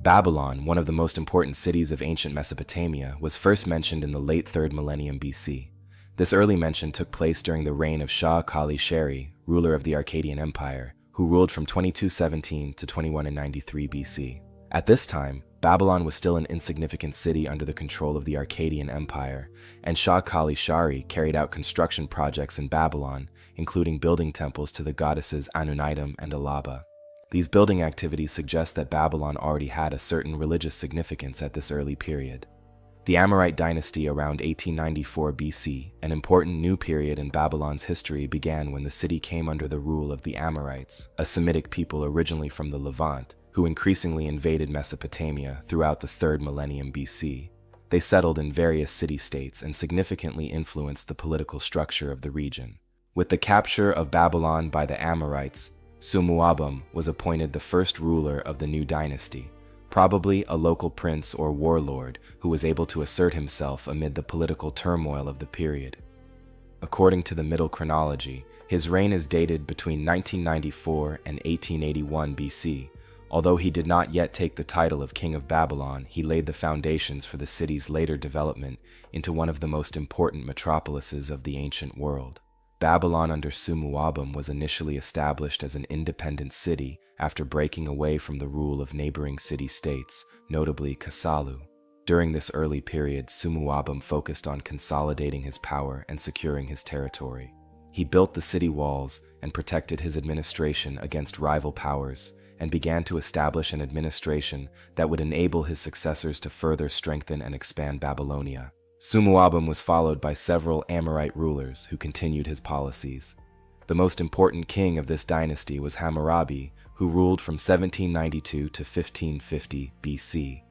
Babylon, one of the most important cities of ancient Mesopotamia, was first mentioned in the late 3rd millennium BC. This early mention took place during the reign of Shah Kali Sheri, ruler of the Akkadian Empire, who ruled from 2217 to 2193 BC. At this time, Babylon was still an insignificant city under the control of the Akkadian Empire, and Shah Kali Shari carried out construction projects in Babylon, including building temples to the goddesses Anunitum and Alaba. These building activities suggest that Babylon already had a certain religious significance at this early period. The Amorite dynasty around 1894 BC, an important new period in Babylon's history, began when the city came under the rule of the Amorites, a Semitic people originally from the Levant, who increasingly invaded Mesopotamia throughout the 3rd millennium BC. They settled in various city-states and significantly influenced the political structure of the region. With the capture of Babylon by the Amorites, Sumu-abum was appointed the first ruler of the new dynasty, probably a local prince or warlord who was able to assert himself amid the political turmoil of the period. According to the Middle Chronology, his reign is dated between 1994 and 1881 BC. Although he did not yet take the title of King of Babylon, he laid the foundations for the city's later development into one of the most important metropolises of the ancient world. Babylon under Sumu-abum was initially established as an independent city after breaking away from the rule of neighboring city-states, notably Kassite. During this early period, Sumu-abum focused on consolidating his power and securing his territory. He built the city walls and protected his administration against rival powers, and began to establish an administration that would enable his successors to further strengthen and expand Babylonia. Sumu-abum was followed by several Amorite rulers who continued his policies. The most important king of this dynasty was Hammurabi, who ruled from 1792 to 1550 BC.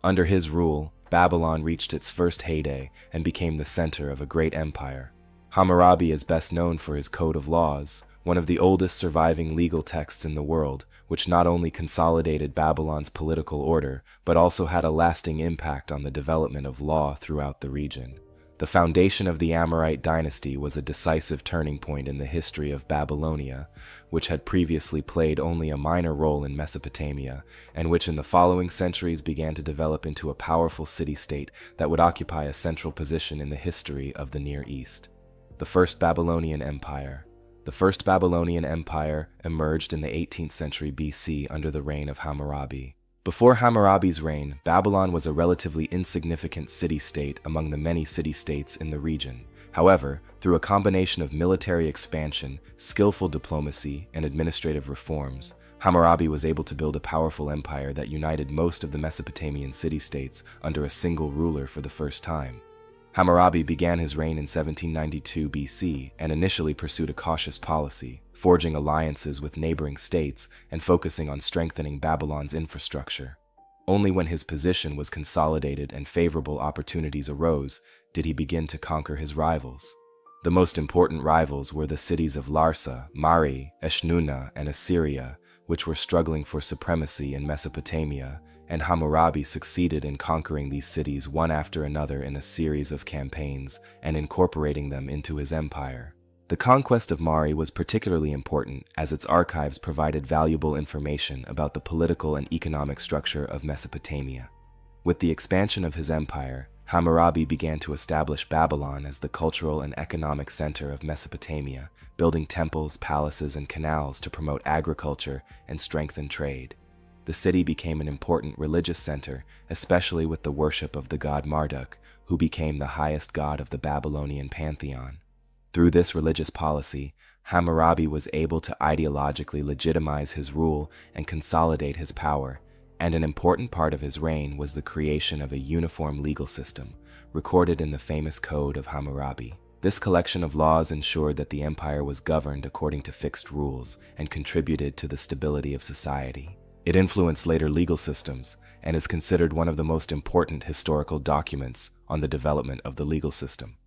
Under his rule, Babylon reached its first heyday and became the center of a great empire. Hammurabi is best known for his Code of Laws, one of the oldest surviving legal texts in the world, which not only consolidated Babylon's political order, but also had a lasting impact on the development of law throughout the region. The foundation of the Amorite dynasty was a decisive turning point in the history of Babylonia, which had previously played only a minor role in Mesopotamia, and which in the following centuries began to develop into a powerful city-state that would occupy a central position in the history of the Near East. The First Babylonian Empire. The First Babylonian Empire emerged in the 18th century BC under the reign of Hammurabi. Before Hammurabi's reign, Babylon was a relatively insignificant city-state among the many city-states in the region. However, through a combination of military expansion, skillful diplomacy, and administrative reforms, Hammurabi was able to build a powerful empire that united most of the Mesopotamian city-states under a single ruler for the first time. Hammurabi began his reign in 1792 BC and initially pursued a cautious policy, forging alliances with neighboring states and focusing on strengthening Babylon's infrastructure. Only when his position was consolidated and favorable opportunities arose did he begin to conquer his rivals. The most important rivals were the cities of Larsa, Mari, Eshnunna, and Assyria, which were struggling for supremacy in Mesopotamia, and Hammurabi succeeded in conquering these cities one after another in a series of campaigns and incorporating them into his empire. The conquest of Mari was particularly important as its archives provided valuable information about the political and economic structure of Mesopotamia. With the expansion of his empire, Hammurabi began to establish Babylon as the cultural and economic center of Mesopotamia, building temples, palaces, and canals to promote agriculture and strengthen trade. The city became an important religious center, especially with the worship of the god Marduk, who became the highest god of the Babylonian pantheon. Through this religious policy, Hammurabi was able to ideologically legitimize his rule and consolidate his power, and an important part of his reign was the creation of a uniform legal system, recorded in the famous Code of Hammurabi. This collection of laws ensured that the empire was governed according to fixed rules and contributed to the stability of society. It influenced later legal systems and is considered one of the most important historical documents on the development of the legal system.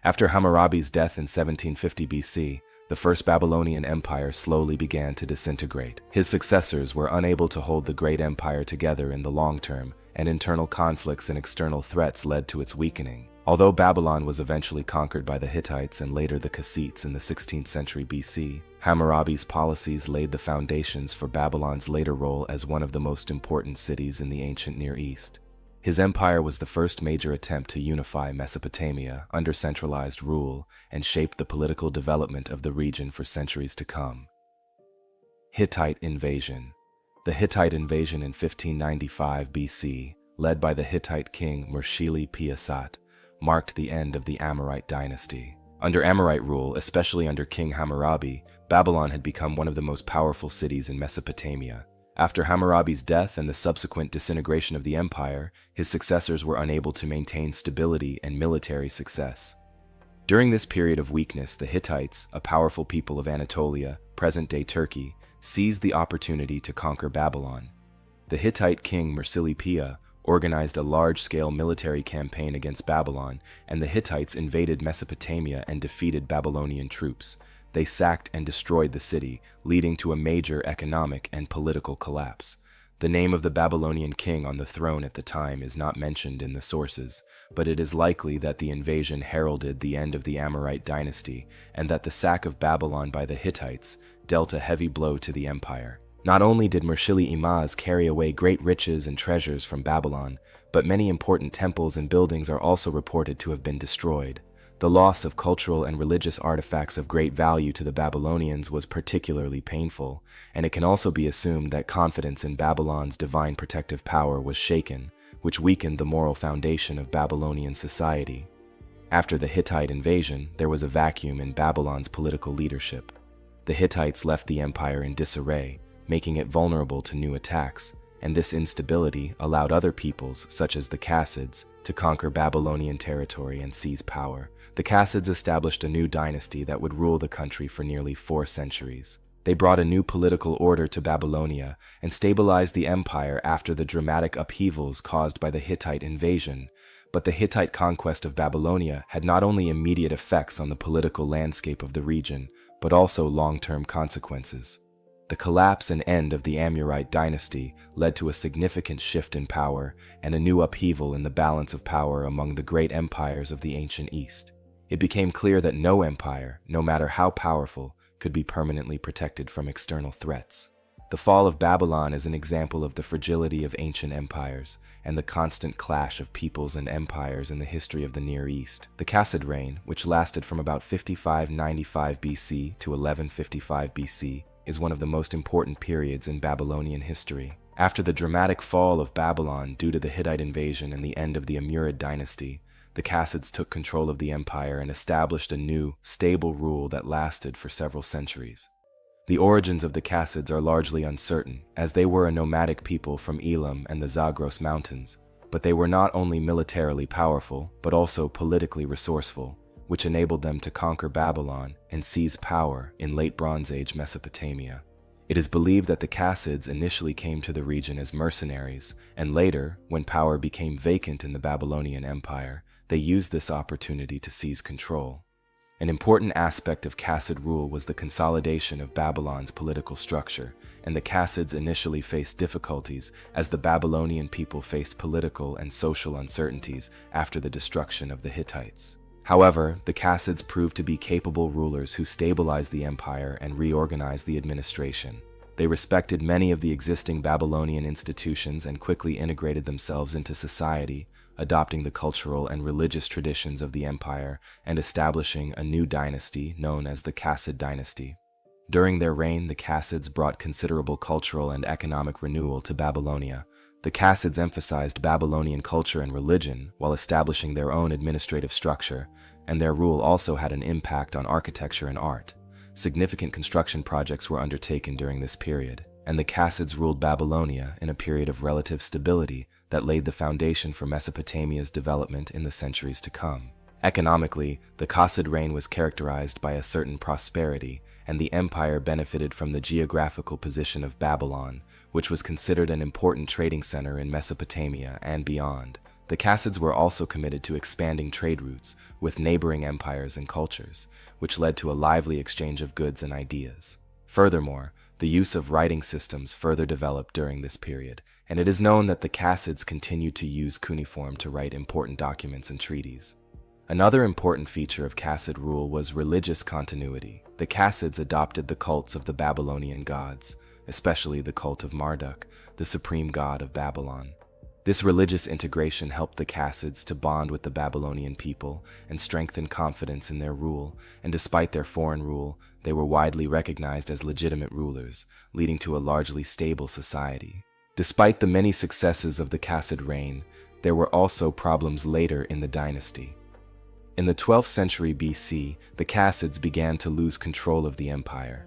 After Hammurabi's death in 1750 BC, the First Babylonian Empire slowly began to disintegrate. His successors were unable to hold the great empire together in the long term, and internal conflicts and external threats led to its weakening. Although Babylon was eventually conquered by the Hittites and later the Kassites in the 16th century BC, Hammurabi's policies laid the foundations for Babylon's later role as one of the most important cities in the ancient Near East. His empire was the first major attempt to unify Mesopotamia under centralized rule and shaped the political development of the region for centuries to come. Hittite invasion. The Hittite invasion in 1595 BC, led by the Hittite king Mershili-Piasat, marked the end of the Amorite dynasty. Under Amorite rule, especially under King Hammurabi, Babylon had become one of the most powerful cities in Mesopotamia. After Hammurabi's death and the subsequent disintegration of the empire, his successors were unable to maintain stability and military success. During this period of weakness, the Hittites, a powerful people of Anatolia, present-day Turkey, seized the opportunity to conquer Babylon. The Hittite king Mershili-Piasat organized a large-scale military campaign against Babylon, and the Hittites invaded Mesopotamia and defeated Babylonian troops. They sacked and destroyed the city, leading to a major economic and political collapse. The name of the Babylonian king on the throne at the time is not mentioned in the sources, but it is likely that the invasion heralded the end of the Amorite dynasty, and that the sack of Babylon by the Hittites dealt a heavy blow to the empire. Not only did Mershili-Piasat carry away great riches and treasures from Babylon, but many important temples and buildings are also reported to have been destroyed. The loss of cultural and religious artifacts of great value to the Babylonians was particularly painful, and it can also be assumed that confidence in Babylon's divine protective power was shaken, which weakened the moral foundation of Babylonian society. After the Hittite invasion, there was a vacuum in Babylon's political leadership. The Hittites left the empire in disarray, making it vulnerable to new attacks, and this instability allowed other peoples, such as the Kassites, to conquer Babylonian territory and seize power. The Kassites established a new dynasty that would rule the country for nearly 4 centuries. They brought a new political order to Babylonia and stabilized the empire after the dramatic upheavals caused by the Hittite invasion. But the Hittite conquest of Babylonia had not only immediate effects on the political landscape of the region, but also long-term consequences. The collapse and end of the Amorite dynasty led to a significant shift in power and a new upheaval in the balance of power among the great empires of the ancient East. It became clear that no empire, no matter how powerful, could be permanently protected from external threats. The fall of Babylon is an example of the fragility of ancient empires and the constant clash of peoples and empires in the history of the Near East. The Kassite reign, which lasted from about 5595 BC to 1155 BC, is one of the most important periods in Babylonian history. After the dramatic fall of Babylon due to the Hittite invasion and the end of the Amorite dynasty, the Kassites took control of the empire and established a new, stable rule that lasted for several centuries. The origins of the Kassites are largely uncertain, as they were a nomadic people from Elam and the Zagros Mountains, but they were not only militarily powerful, but also politically resourceful, which enabled them to conquer Babylon and seize power in late Bronze Age Mesopotamia. It is believed that the Kassites initially came to the region as mercenaries, and later, when power became vacant in the Babylonian Empire, they used this opportunity to seize control. An important aspect of Kassite rule was the consolidation of Babylon's political structure, and the Kassites initially faced difficulties as the Babylonian people faced political and social uncertainties after the destruction of the Hittites. However, the Kassites proved to be capable rulers who stabilized the empire and reorganized the administration. They respected many of the existing Babylonian institutions and quickly integrated themselves into society, adopting the cultural and religious traditions of the empire and establishing a new dynasty known as the Kassite dynasty. During their reign, the Kassites brought considerable cultural and economic renewal to Babylonia. The Kassites emphasized Babylonian culture and religion while establishing their own administrative structure, and their rule also had an impact on architecture and art. Significant construction projects were undertaken during this period, and the Kassites ruled Babylonia in a period of relative stability that laid the foundation for Mesopotamia's development in the centuries to come. Economically, the Kassite reign was characterized by a certain prosperity, and the empire benefited from the geographical position of Babylon, which was considered an important trading center in Mesopotamia and beyond. The Kassites were also committed to expanding trade routes with neighboring empires and cultures, which led to a lively exchange of goods and ideas. Furthermore, the use of writing systems further developed during this period, and it is known that the Kassites continued to use cuneiform to write important documents and treaties. Another important feature of Kassite rule was religious continuity. The Kassites adopted the cults of the Babylonian gods, especially the cult of Marduk, the supreme god of Babylon. This religious integration helped the Kassites to bond with the Babylonian people and strengthen confidence in their rule, and despite their foreign rule, they were widely recognized as legitimate rulers, leading to a largely stable society. Despite the many successes of the Kassite reign, there were also problems later in the dynasty. In the 12th century BC, the Kassites began to lose control of the empire.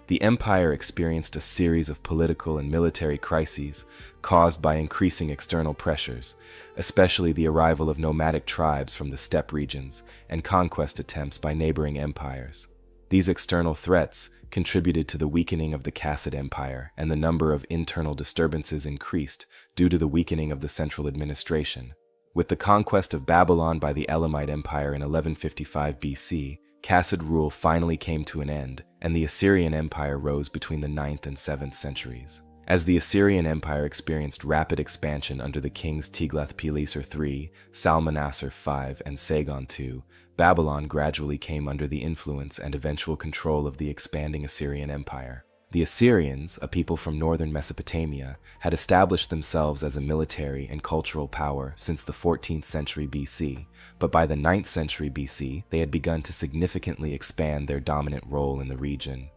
The empire experienced a series of political and military crises caused by increasing external pressures, especially the arrival of nomadic tribes from the steppe regions and conquest attempts by neighboring empires. These external threats contributed to the weakening of the Kassite Empire, and the number of internal disturbances increased due to the weakening of the central administration. With the conquest of Babylon by the Elamite Empire in 1155 BC, Kassite rule finally came to an end, and the Assyrian Empire rose between the 9th and 7th centuries. As the Assyrian Empire experienced rapid expansion under the kings Tiglath-Pileser III, Salmanassar V, and Sargon II, Babylon gradually came under the influence and eventual control of the expanding Assyrian Empire. The Assyrians, a people from northern Mesopotamia, had established themselves as a military and cultural power since the 14th century BC, but by the 9th century BC, they had begun to significantly expand their dominant role in the region.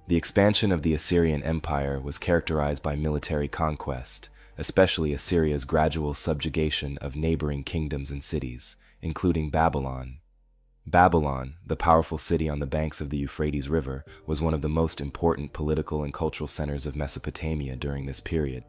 The expansion of the Assyrian Empire was characterized by military conquest, especially Assyria's gradual subjugation of neighboring kingdoms and cities, including Babylon. Babylon, the powerful city on the banks of the Euphrates River, was one of the most important political and cultural centers of Mesopotamia during this period.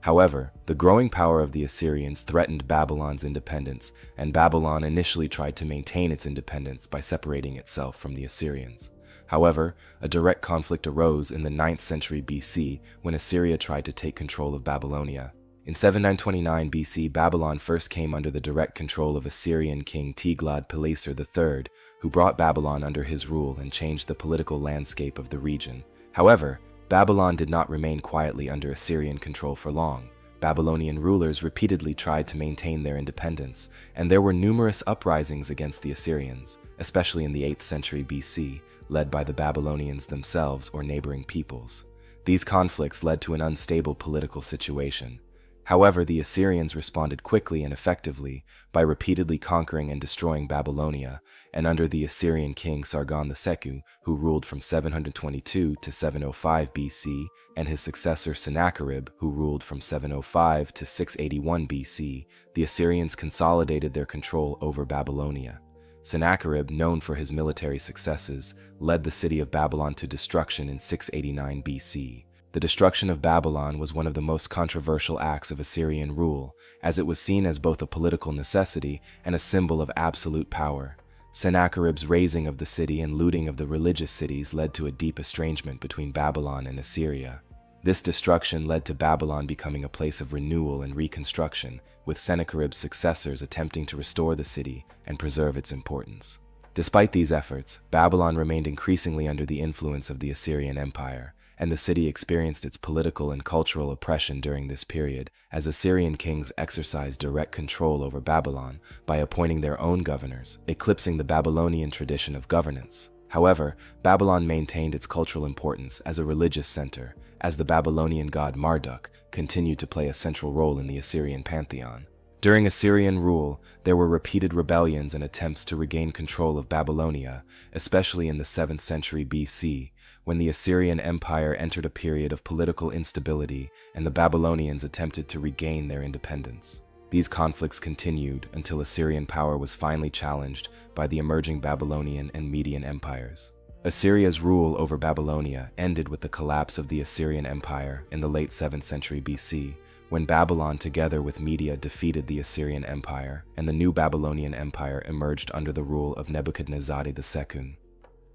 However, the growing power of the Assyrians threatened Babylon's independence, and Babylon initially tried to maintain its independence by separating itself from the Assyrians. However, a direct conflict arose in the 9th century BC when Assyria tried to take control of Babylonia. In 7929 BC, Babylon first came under the direct control of Assyrian king Tiglath-Pileser III, who brought Babylon under his rule and changed the political landscape of the region. However, Babylon did not remain quietly under Assyrian control for long. Babylonian rulers repeatedly tried to maintain their independence, and there were numerous uprisings against the Assyrians, especially in the 8th century BC, led by the Babylonians themselves or neighboring peoples. These conflicts led to an unstable political situation. However, the Assyrians responded quickly and effectively by repeatedly conquering and destroying Babylonia, and under the Assyrian king Sargon II, who ruled from 722 to 705 BC, and his successor Sennacherib, who ruled from 705 to 681 BC, the Assyrians consolidated their control over Babylonia. Sennacherib, known for his military successes, led the city of Babylon to destruction in 689 BC. The destruction of Babylon was one of the most controversial acts of Assyrian rule, as it was seen as both a political necessity and a symbol of absolute power. Sennacherib's razing of the city and looting of the religious cities led to a deep estrangement between Babylon and Assyria. This destruction led to Babylon becoming a place of renewal and reconstruction, with Sennacherib's successors attempting to restore the city and preserve its importance. Despite these efforts, Babylon remained increasingly under the influence of the Assyrian Empire, and the city experienced its political and cultural oppression during this period, as Assyrian kings exercised direct control over Babylon by appointing their own governors, eclipsing the Babylonian tradition of governance. However, Babylon maintained its cultural importance as a religious center, as the Babylonian god Marduk continued to play a central role in the Assyrian pantheon. During Assyrian rule, there were repeated rebellions and attempts to regain control of Babylonia, especially in the 7th century BC, when the Assyrian Empire entered a period of political instability and the Babylonians attempted to regain their independence. These conflicts continued until Assyrian power was finally challenged by the emerging Babylonian and Median empires. Assyria's rule over Babylonia ended with the collapse of the Assyrian Empire in the late 7th century BC, when Babylon together with Media defeated the Assyrian Empire, and the new Babylonian Empire emerged under the rule of Nebuchadnezzar II.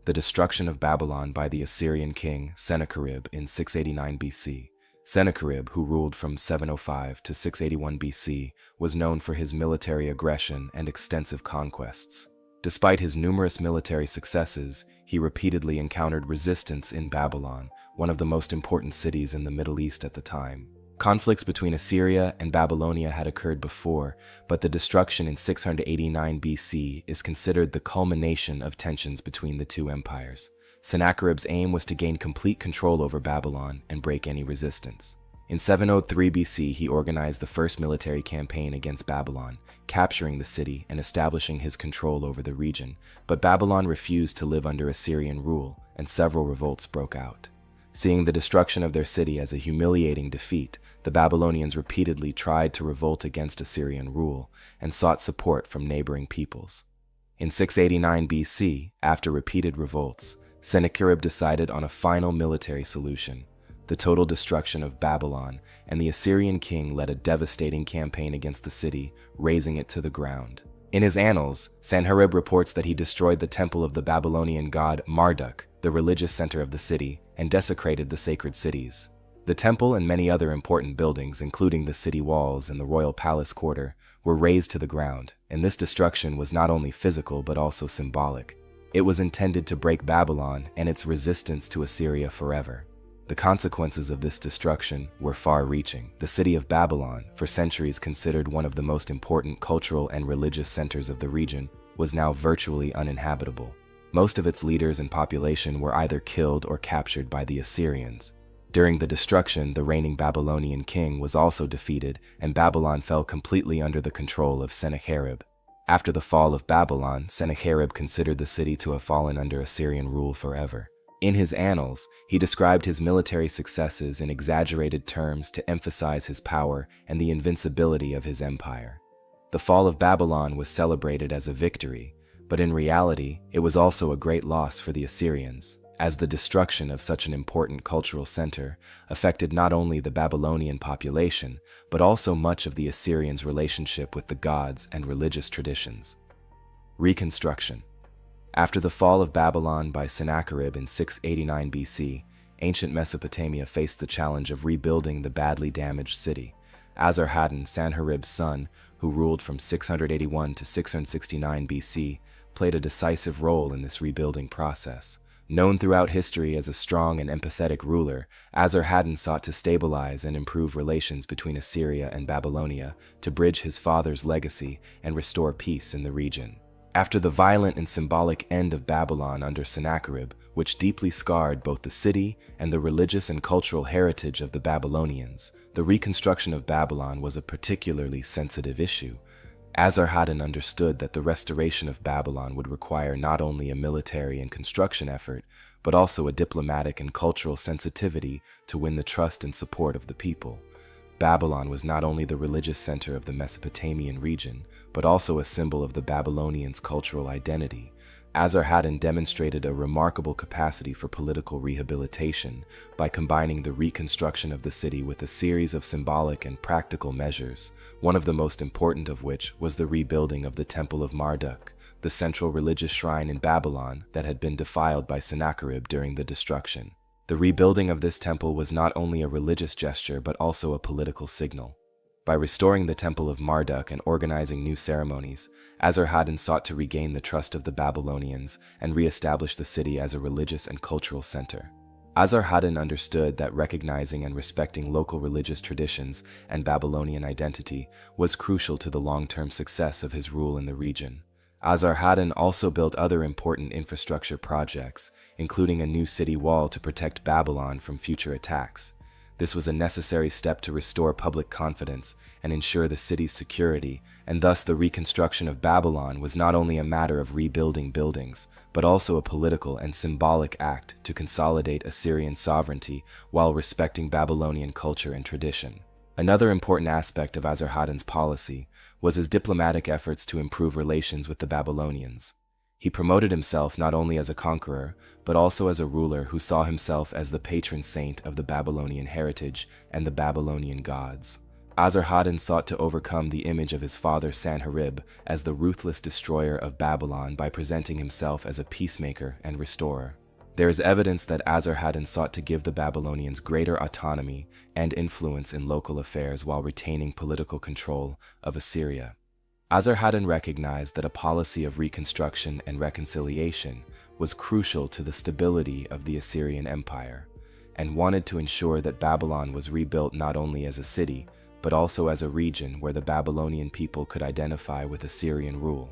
The destruction of Babylon by the Assyrian king Sennacherib in 689 BC. Sennacherib, who ruled from 705 to 681 BC, was known for his military aggression and extensive conquests. Despite his numerous military successes, he repeatedly encountered resistance in Babylon, one of the most important cities in the Middle East at the time. Conflicts between Assyria and Babylonia had occurred before, but the destruction in 689 BC is considered the culmination of tensions between the two empires. Sennacherib's aim was to gain complete control over Babylon and break any resistance. In 703 BC, he organized the first military campaign against Babylon, capturing the city and establishing his control over the region, but Babylon refused to live under Assyrian rule, and several revolts broke out. Seeing the destruction of their city as a humiliating defeat, the Babylonians repeatedly tried to revolt against Assyrian rule and sought support from neighboring peoples. In 689 BC, after repeated revolts, Sennacherib decided on a final military solution: the total destruction of Babylon, and the Assyrian king led a devastating campaign against the city, razing it to the ground. In his annals, Sennacherib reports that he destroyed the temple of the Babylonian god Marduk, the religious center of the city, and desecrated the sacred cities. The temple and many other important buildings, including the city walls and the royal palace quarter, were razed to the ground, and this destruction was not only physical but also symbolic. It was intended to break Babylon and its resistance to Assyria forever. The consequences of this destruction were far-reaching. The city of Babylon, for centuries considered one of the most important cultural and religious centers of the region, was now virtually uninhabitable. Most of its leaders and population were either killed or captured by the Assyrians. During the destruction, the reigning Babylonian king was also defeated, and Babylon fell completely under the control of Sennacherib. After the fall of Babylon, Sennacherib considered the city to have fallen under Assyrian rule forever. In his annals, he described his military successes in exaggerated terms to emphasize his power and the invincibility of his empire. The fall of Babylon was celebrated as a victory, but in reality, it was also a great loss for the Assyrians, as the destruction of such an important cultural center affected not only the Babylonian population, but also much of the Assyrians' relationship with the gods and religious traditions. Reconstruction. After the fall of Babylon by Sennacherib in 689 BC, ancient Mesopotamia faced the challenge of rebuilding the badly damaged city. Esarhaddon, Sennacherib's son, who ruled from 681 to 669 BC, played a decisive role in this rebuilding process. Known throughout history as a strong and empathetic ruler, Esarhaddon sought to stabilize and improve relations between Assyria and Babylonia to bridge his father's legacy and restore peace in the region. After the violent and symbolic end of Babylon under Sennacherib, which deeply scarred both the city and the religious and cultural heritage of the Babylonians, the reconstruction of Babylon was a particularly sensitive issue. Esarhaddon understood that the restoration of Babylon would require not only a military and construction effort, but also a diplomatic and cultural sensitivity to win the trust and support of the people. Babylon was not only the religious center of the Mesopotamian region, but also a symbol of the Babylonians' cultural identity. Esarhaddon demonstrated a remarkable capacity for political rehabilitation by combining the reconstruction of the city with a series of symbolic and practical measures, one of the most important of which was the rebuilding of the Temple of Marduk, the central religious shrine in Babylon that had been defiled by Sennacherib during the destruction. The rebuilding of this temple was not only a religious gesture but also a political signal. By restoring the Temple of Marduk and organizing new ceremonies, Esarhaddon sought to regain the trust of the Babylonians and re-establish the city as a religious and cultural center. Esarhaddon understood that recognizing and respecting local religious traditions and Babylonian identity was crucial to the long-term success of his rule in the region. Esarhaddon also built other important infrastructure projects, including a new city wall to protect Babylon from future attacks. This was a necessary step to restore public confidence and ensure the city's security, and thus the reconstruction of Babylon was not only a matter of rebuilding buildings, but also a political and symbolic act to consolidate Assyrian sovereignty while respecting Babylonian culture and tradition. Another important aspect of Esarhaddon's policy was his diplomatic efforts to improve relations with the Babylonians. He promoted himself not only as a conqueror, but also as a ruler who saw himself as the patron saint of the Babylonian heritage and the Babylonian gods. Esarhaddon sought to overcome the image of his father Sennacherib as the ruthless destroyer of Babylon by presenting himself as a peacemaker and restorer. There is evidence that Esarhaddon sought to give the Babylonians greater autonomy and influence in local affairs while retaining political control of Assyria. Esarhaddon recognized that a policy of reconstruction and reconciliation was crucial to the stability of the Assyrian Empire, and wanted to ensure that Babylon was rebuilt not only as a city, but also as a region where the Babylonian people could identify with Assyrian rule.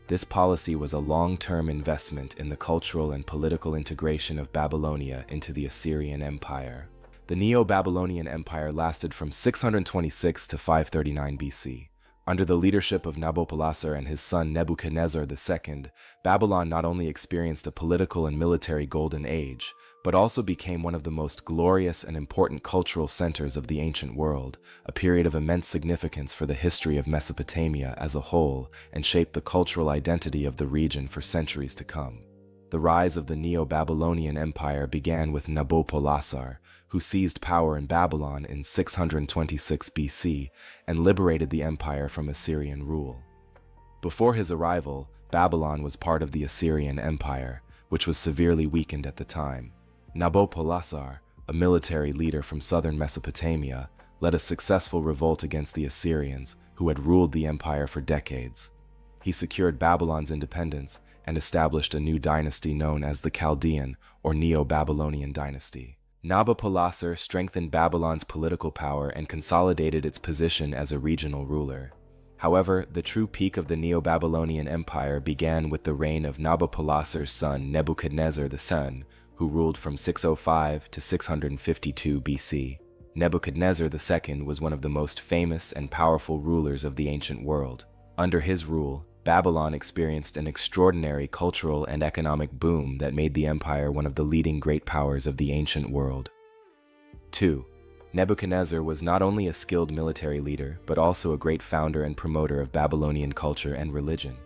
This policy was a long-term investment in the cultural and political integration of Babylonia into the Assyrian Empire. The Neo-Babylonian Empire lasted from 626 to 539 BC. Under the leadership of Nabopolassar and his son Nebuchadnezzar II, Babylon not only experienced a political and military golden age, but also became one of the most glorious and important cultural centers of the ancient world, a period of immense significance for the history of Mesopotamia as a whole, and shaped the cultural identity of the region for centuries to come. The rise of the Neo-Babylonian Empire began with Nabopolassar, who seized power in Babylon in 626 BC and liberated the empire from Assyrian rule. Before his arrival, Babylon was part of the Assyrian Empire, which was severely weakened at the time. Nabopolassar, a military leader from southern Mesopotamia, led a successful revolt against the Assyrians, who had ruled the empire for decades. He secured Babylon's independence and established a new dynasty known as the Chaldean or Neo-Babylonian dynasty. Nabopolassar strengthened Babylon's political power and consolidated its position as a regional ruler. However, the true peak of the Neo-Babylonian Empire began with the reign of Nabopolassar's son Nebuchadnezzar II, who ruled from 605 to 652 BC. Nebuchadnezzar II was one of the most famous and powerful rulers of the ancient world. Under his rule, Babylon experienced an extraordinary cultural and economic boom that made the empire one of the leading great powers of the ancient world. 2. Nebuchadnezzar was not only a skilled military leader, but also a great founder and promoter of Babylonian culture and religion.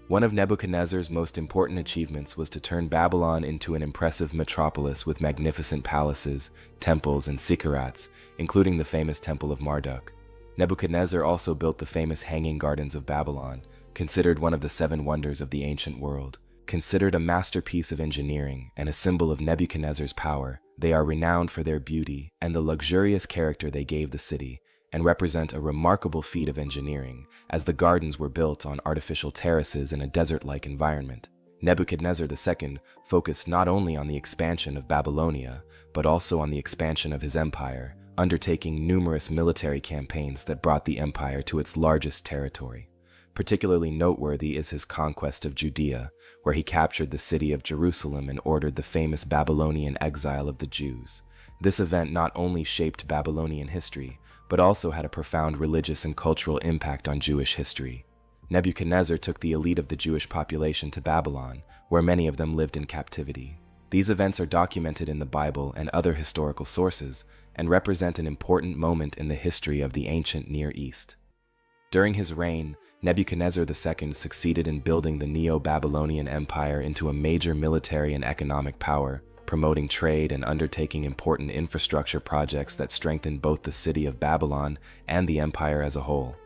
One of Nebuchadnezzar's most important achievements was to turn Babylon into an impressive metropolis with magnificent palaces, temples, and ziggurats, including the famous Temple of Marduk. Nebuchadnezzar also built the famous Hanging Gardens of Babylon, considered one of the 7 wonders of the ancient world. Considered a masterpiece of engineering and a symbol of Nebuchadnezzar's power, they are renowned for their beauty and the luxurious character they gave the city, and represent a remarkable feat of engineering, as the gardens were built on artificial terraces in a desert-like environment. Nebuchadnezzar II focused not only on the expansion of Babylonia, but also on the expansion of his empire, undertaking numerous military campaigns that brought the empire to its largest territory. Particularly noteworthy is his conquest of Judea, where he captured the city of Jerusalem and ordered the famous Babylonian exile of the Jews. This event not only shaped Babylonian history, but also had a profound religious and cultural impact on Jewish history. Nebuchadnezzar took the elite of the Jewish population to Babylon, where many of them lived in captivity. These events are documented in the Bible and other historical sources, and represent an important moment in the history of the ancient Near East. During his reign, Nebuchadnezzar II succeeded in building the Neo-Babylonian Empire into a major military and economic power, promoting trade and undertaking important infrastructure projects that strengthened both the city of Babylon and the empire as a whole.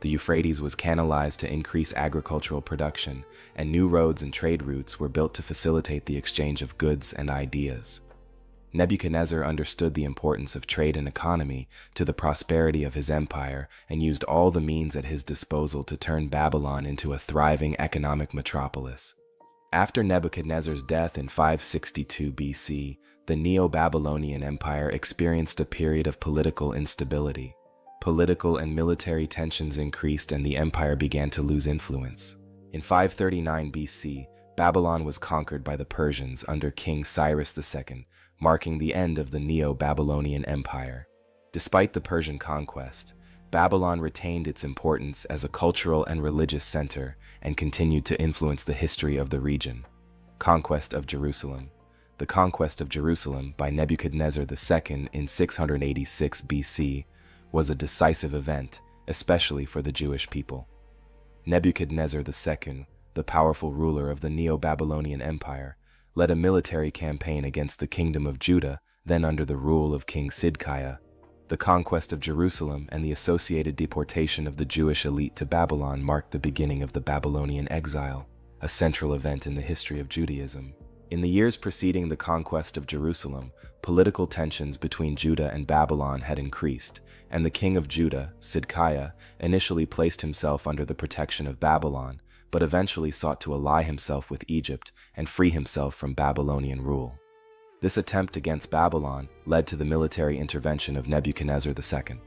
The Euphrates was canalized to increase agricultural production, and new roads and trade routes were built to facilitate the exchange of goods and ideas. Nebuchadnezzar understood the importance of trade and economy to the prosperity of his empire and used all the means at his disposal to turn Babylon into a thriving economic metropolis. After Nebuchadnezzar's death in 562 BC, the Neo-Babylonian Empire experienced a period of political instability. Political and military tensions increased and the empire began to lose influence. In 539 BC, Babylon was conquered by the Persians under King Cyrus II, marking the end of the Neo-Babylonian Empire. Despite the Persian conquest, Babylon retained its importance as a cultural and religious center and continued to influence the history of the region. Conquest of Jerusalem. The conquest of Jerusalem by Nebuchadnezzar II in 686 BC was a decisive event, especially for the Jewish people. Nebuchadnezzar II, the powerful ruler of the Neo-Babylonian Empire, led a military campaign against the kingdom of Judah, then under the rule of King Sidkiah. The conquest of Jerusalem and the associated deportation of the Jewish elite to Babylon marked the beginning of the Babylonian exile, a central event in the history of Judaism. In the years preceding the conquest of Jerusalem, political tensions between Judah and Babylon had increased, and the king of Judah, Sidkiah, initially placed himself under the protection of Babylon, but eventually sought to ally himself with Egypt and free himself from Babylonian rule. This attempt against Babylon led to the military intervention of Nebuchadnezzar II.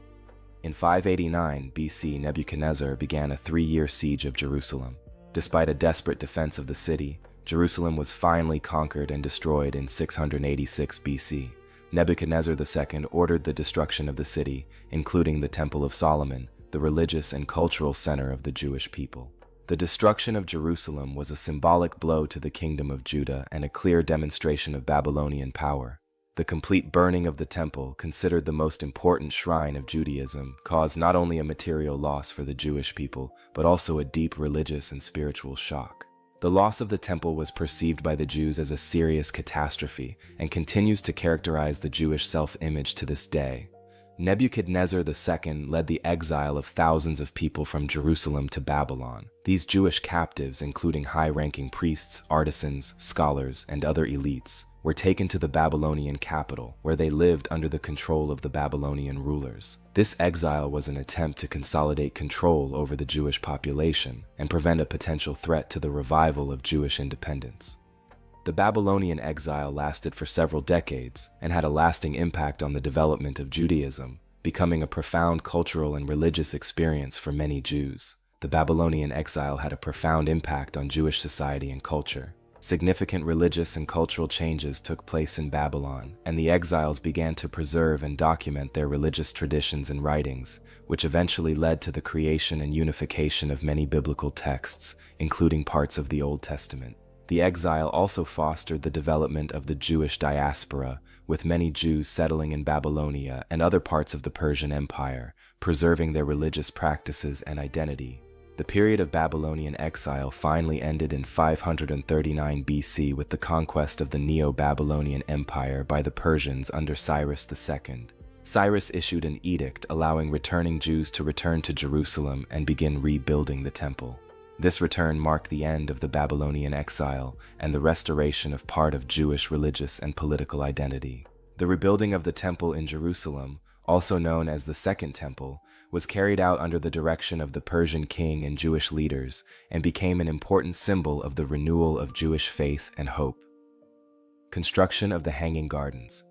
In 589 BC, Nebuchadnezzar began a 3-year siege of Jerusalem. Despite a desperate defense of the city, Jerusalem was finally conquered and destroyed in 686 BC. Nebuchadnezzar II ordered the destruction of the city, including the Temple of Solomon, the religious and cultural center of the Jewish people. The destruction of Jerusalem was a symbolic blow to the kingdom of Judah and a clear demonstration of Babylonian power. The complete burning of the temple, considered the most important shrine of Judaism, caused not only a material loss for the Jewish people, but also a deep religious and spiritual shock. The loss of the temple was perceived by the Jews as a serious catastrophe and continues to characterize the Jewish self-image to this day. Nebuchadnezzar II led the exile of thousands of people from Jerusalem to Babylon. These Jewish captives, including high-ranking priests, artisans, scholars, and other elites, were taken to the Babylonian capital, where they lived under the control of the Babylonian rulers. This exile was an attempt to consolidate control over the Jewish population and prevent a potential threat to the revival of Jewish independence. The Babylonian exile lasted for several decades and had a lasting impact on the development of Judaism, becoming a profound cultural and religious experience for many Jews. The Babylonian exile had a profound impact on Jewish society and culture. Significant religious and cultural changes took place in Babylon, and the exiles began to preserve and document their religious traditions and writings, which eventually led to the creation and unification of many biblical texts, including parts of the Old Testament. The exile also fostered the development of the Jewish diaspora, with many Jews settling in Babylonia and other parts of the Persian Empire, preserving their religious practices and identity. The period of Babylonian exile finally ended in 539 BC with the conquest of the Neo-Babylonian Empire by the Persians under Cyrus II. Cyrus issued an edict allowing returning Jews to return to Jerusalem and begin rebuilding the temple. This return marked the end of the Babylonian exile and the restoration of part of Jewish religious and political identity. The rebuilding of the temple in Jerusalem, also known as the Second Temple, was carried out under the direction of the Persian king and Jewish leaders and became an important symbol of the renewal of Jewish faith and hope. Construction of the Hanging Gardens.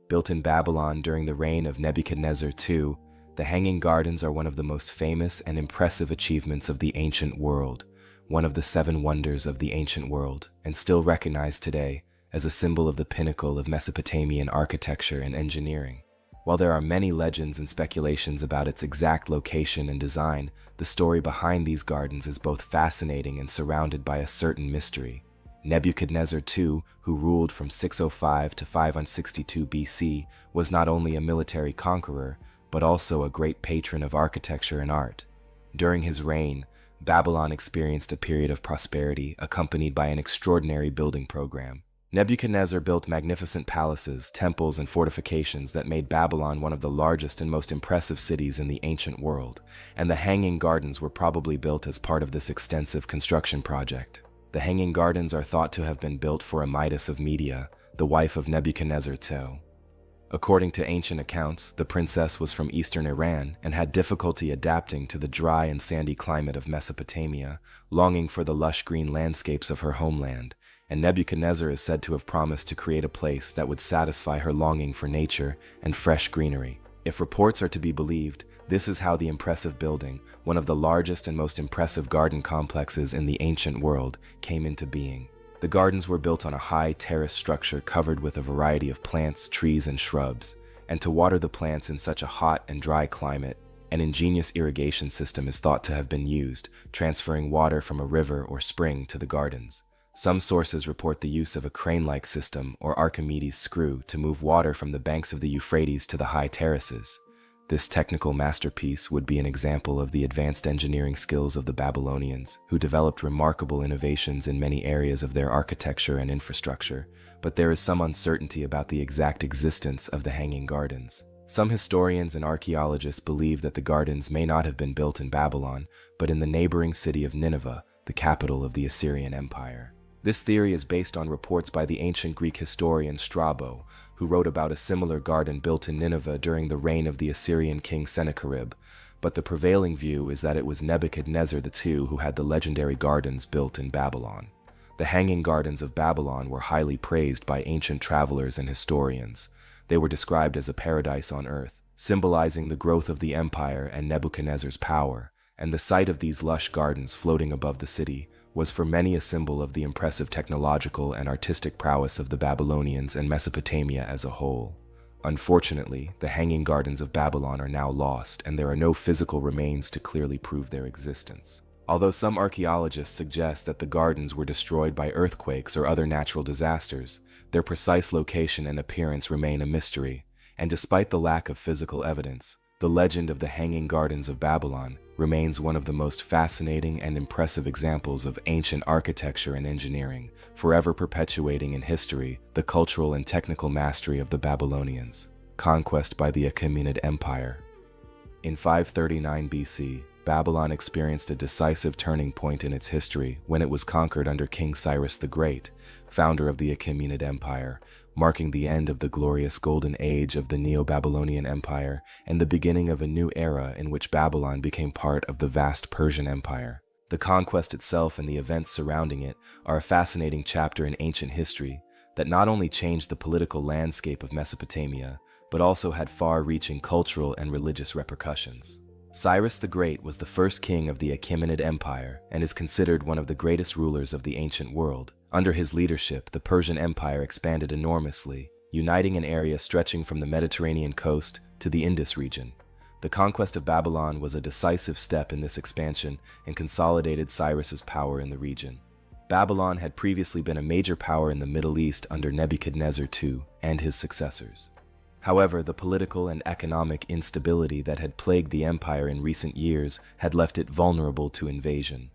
Built in Babylon during the reign of Nebuchadnezzar II, the Hanging Gardens are one of the most famous and impressive achievements of the ancient world, one of the 7 wonders of the ancient world, and still recognized today as a symbol of the pinnacle of Mesopotamian architecture and engineering. While there are many legends and speculations about its exact location and design, the story behind these gardens is both fascinating and surrounded by a certain mystery. Nebuchadnezzar II, who ruled from 605 to 562 BC, was not only a military conqueror, but also a great patron of architecture and art. During his reign, Babylon experienced a period of prosperity accompanied by an extraordinary building program. Nebuchadnezzar built magnificent palaces, temples, and fortifications that made Babylon one of the largest and most impressive cities in the ancient world, and the Hanging Gardens were probably built as part of this extensive construction project. The Hanging Gardens are thought to have been built for Amorite of Media, the wife of Nebuchadnezzar II. According to ancient accounts, the princess was from eastern Iran and had difficulty adapting to the dry and sandy climate of Mesopotamia, longing for the lush green landscapes of her homeland, and Nebuchadnezzar is said to have promised to create a place that would satisfy her longing for nature and fresh greenery. If reports are to be believed, this is how the impressive building, one of the largest and most impressive garden complexes in the ancient world, came into being. The gardens were built on a high terrace structure covered with a variety of plants, trees, and shrubs, and to water the plants in such a hot and dry climate, an ingenious irrigation system is thought to have been used, transferring water from a river or spring to the gardens. Some sources report the use of a crane-like system or Archimedes' screw to move water from the banks of the Euphrates to the high terraces. This technical masterpiece would be an example of the advanced engineering skills of the Babylonians, who developed remarkable innovations in many areas of their architecture and infrastructure, but there is some uncertainty about the exact existence of the Hanging Gardens. Some historians and archaeologists believe that the gardens may not have been built in Babylon, but in the neighboring city of Nineveh, the capital of the Assyrian Empire. This theory is based on reports by the ancient Greek historian Strabo, who wrote about a similar garden built in Nineveh during the reign of the Assyrian king Sennacherib, but the prevailing view is that it was Nebuchadnezzar II who had the legendary gardens built in Babylon. The Hanging Gardens of Babylon were highly praised by ancient travelers and historians. They were described as a paradise on earth, symbolizing the growth of the empire and Nebuchadnezzar's power, and the sight of these lush gardens floating above the city was for many a symbol of the impressive technological and artistic prowess of the Babylonians and Mesopotamia as a whole. Unfortunately, the Hanging Gardens of Babylon are now lost, and there are no physical remains to clearly prove their existence. Although some archaeologists suggest that the gardens were destroyed by earthquakes or other natural disasters, their precise location and appearance remain a mystery, and despite the lack of physical evidence, the legend of the Hanging Gardens of Babylon remains one of the most fascinating and impressive examples of ancient architecture and engineering, forever perpetuating in history the cultural and technical mastery of the Babylonians. Conquest by the Achaemenid Empire. In 539 BC, Babylon experienced a decisive turning point in its history when it was conquered under King Cyrus the Great, founder of the Achaemenid Empire, marking the end of the glorious golden age of the Neo-Babylonian Empire and the beginning of a new era in which Babylon became part of the vast Persian Empire. The conquest itself and the events surrounding it are a fascinating chapter in ancient history that not only changed the political landscape of Mesopotamia, but also had far-reaching cultural and religious repercussions. Cyrus the Great was the first king of the Achaemenid Empire and is considered one of the greatest rulers of the ancient world. Under his leadership, the Persian Empire expanded enormously, uniting an area stretching from the Mediterranean coast to the Indus region. The conquest of Babylon was a decisive step in this expansion and consolidated Cyrus's power in the region. Babylon had previously been a major power in the Middle East under Nebuchadnezzar II and his successors. However, the political and economic instability that had plagued the empire in recent years had left it vulnerable to invasion.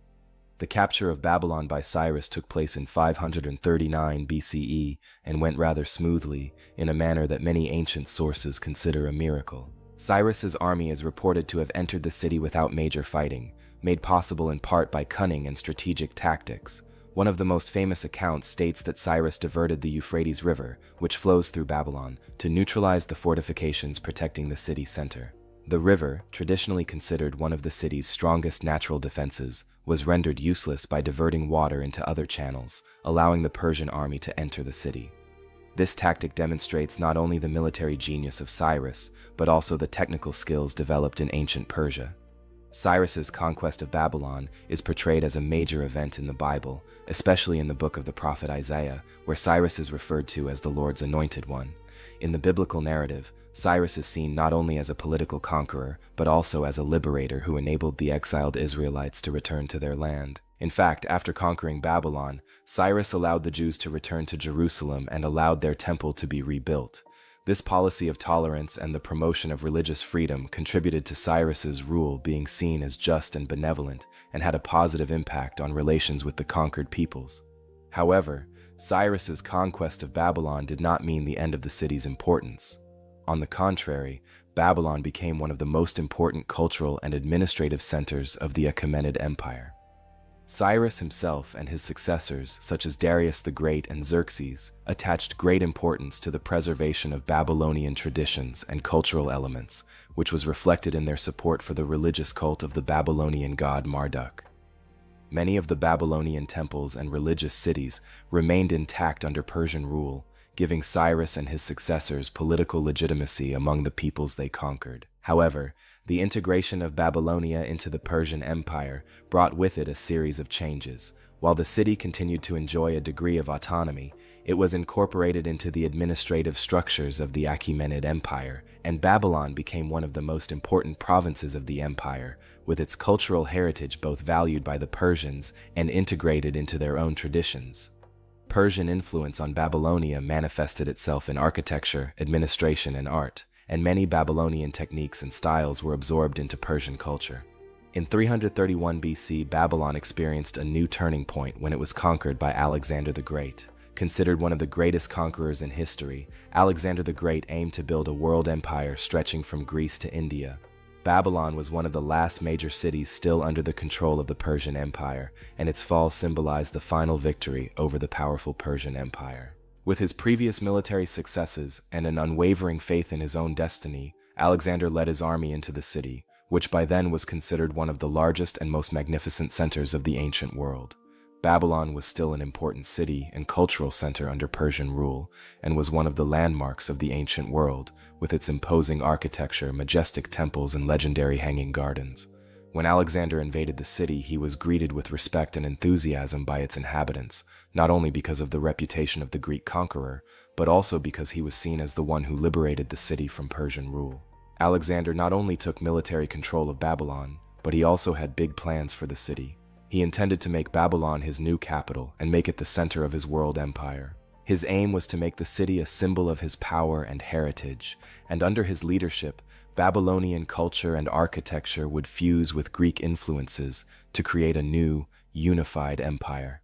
The capture of Babylon by Cyrus took place in 539 BCE and went rather smoothly, in a manner that many ancient sources consider a miracle. Cyrus's army is reported to have entered the city without major fighting, made possible in part by cunning and strategic tactics. One of the most famous accounts states that Cyrus diverted the Euphrates River, which flows through Babylon, to neutralize the fortifications protecting the city center. The river, traditionally considered one of the city's strongest natural defenses, was rendered useless by diverting water into other channels, allowing the Persian army to enter the city. This tactic demonstrates not only the military genius of Cyrus, but also the technical skills developed in ancient Persia. Cyrus's conquest of Babylon is portrayed as a major event in the Bible, especially in the book of the prophet Isaiah, where Cyrus is referred to as the Lord's anointed one. In the biblical narrative, Cyrus is seen not only as a political conqueror, but also as a liberator who enabled the exiled Israelites to return to their land. In fact, after conquering Babylon, Cyrus allowed the Jews to return to Jerusalem and allowed their temple to be rebuilt. This policy of tolerance and the promotion of religious freedom contributed to Cyrus's rule being seen as just and benevolent and had a positive impact on relations with the conquered peoples. However, Cyrus's conquest of Babylon did not mean the end of the city's importance. On the contrary, Babylon became one of the most important cultural and administrative centers of the Achaemenid Empire. Cyrus himself and his successors, such as Darius the Great and Xerxes, attached great importance to the preservation of Babylonian traditions and cultural elements, which was reflected in their support for the religious cult of the Babylonian god Marduk. Many of the Babylonian temples and religious cities remained intact under Persian rule, giving Cyrus and his successors political legitimacy among the peoples they conquered. However, the integration of Babylonia into the Persian Empire brought with it a series of changes. While the city continued to enjoy a degree of autonomy, it was incorporated into the administrative structures of the Achaemenid Empire, and Babylon became one of the most important provinces of the empire, with its cultural heritage both valued by the Persians and integrated into their own traditions. Persian influence on Babylonia manifested itself in architecture, administration, and art, and many Babylonian techniques and styles were absorbed into Persian culture. In 331 BC, Babylon experienced a new turning point when it was conquered by Alexander the Great. Considered one of the greatest conquerors in history, Alexander the Great aimed to build a world empire stretching from Greece to India. Babylon was one of the last major cities still under the control of the Persian Empire, and its fall symbolized the final victory over the powerful Persian Empire. With his previous military successes and an unwavering faith in his own destiny, Alexander led his army into the city, which by then was considered one of the largest and most magnificent centers of the ancient world. Babylon was still an important city and cultural center under Persian rule, and was one of the landmarks of the ancient world, with its imposing architecture, majestic temples, and legendary hanging gardens. When Alexander invaded the city, he was greeted with respect and enthusiasm by its inhabitants, not only because of the reputation of the Greek conqueror, but also because he was seen as the one who liberated the city from Persian rule. Alexander not only took military control of Babylon, but he also had big plans for the city. He intended to make Babylon his new capital and make it the center of his world empire. His aim was to make the city a symbol of his power and heritage, and under his leadership, Babylonian culture and architecture would fuse with Greek influences to create a new, unified empire.